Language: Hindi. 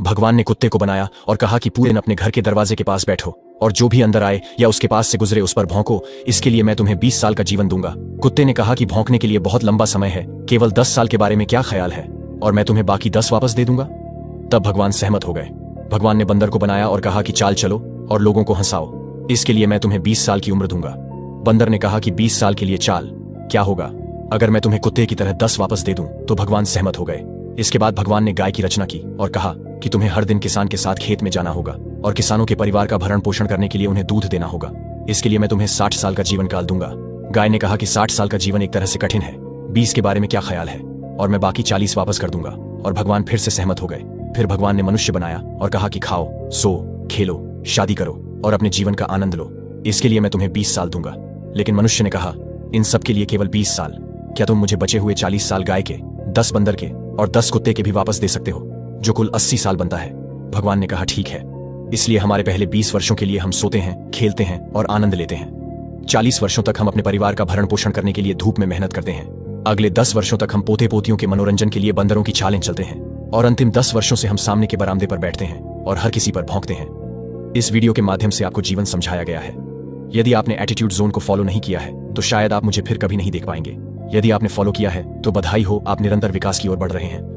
भगवान ने कुत्ते को बनाया और कहा कि पूरे दिन अपने घर के दरवाजे के पास बैठो और जो भी अंदर आए या उसके पास से गुजरे उस पर भौंको। इसके लिए मैं तुम्हें 20 साल का जीवन दूंगा। कुत्ते ने कहा कि भौंकने के लिए बहुत लंबा समय है, केवल 10 साल के बारे में क्या ख्याल है, और मैं तुम्हें बाकी 10 वापस दे दूंगा। तब भगवान सहमत हो गए। भगवान ने बंदर को बनाया और कहा कि चाल चलो और लोगों को हंसाओ। इसके लिए मैं तुम्हें 20 साल की उम्र दूंगा। बंदर ने कहा कि 20 साल के लिए चाल, क्या होगा अगर मैं तुम्हें कुत्ते की तरह 10 वापस दे दूं? तो भगवान सहमत हो गए। इसके बाद भगवान ने गाय की रचना की और कहा कि तुम्हें हर दिन किसान के साथ खेत में जाना होगा और किसानों के परिवार का भरण पोषण करने के लिए उन्हें दूध देना होगा। इसके लिए मैं तुम्हें 60 साल का जीवन काल दूंगा। गाय ने कहा कि 60 साल का जीवन एक तरह से कठिन है, 20 के बारे में क्या ख्याल है, और मैं बाकी 40 वापस कर दूंगा। और भगवान फिर से सहमत हो गए। फिर भगवान ने मनुष्य बनाया और कहा कि खाओ, सो, खेलो, शादी करो और अपने जीवन का आनंद लो। इसके लिए मैं तुम्हें 20 साल दूंगा। लेकिन मनुष्य ने कहा, इन सब के लिए केवल 20 साल, क्या तुम मुझे बचे हुए 40 साल गाय के, 10 बंदर के और 10 कुत्ते के भी वापस दे सकते हो, जो कुल 80 साल बनता है? भगवान ने कहा ठीक है। इसलिए हमारे पहले 20 वर्षों के लिए हम सोते हैं, खेलते हैं और आनंद लेते हैं। 40 वर्षों तक हम अपने परिवार का भरण पोषण करने के लिए धूप में मेहनत करते हैं। अगले 10 वर्षों तक हम पोते पोतियों के मनोरंजन के लिए बंदरों की चालें चलते हैं। और अंतिम 10 वर्षों से हम सामने के बरामदे पर बैठते हैं और हर किसी पर भौंकते हैं। इस वीडियो के माध्यम से आपको जीवन समझाया गया है। यदि आपने एटीट्यूड जोन को फॉलो नहीं किया है तो शायद आप मुझे फिर कभी नहीं देख पाएंगे। यदि आपने फॉलो किया है तो बधाई हो, आप निरंतर विकास की ओर बढ़ रहे हैं।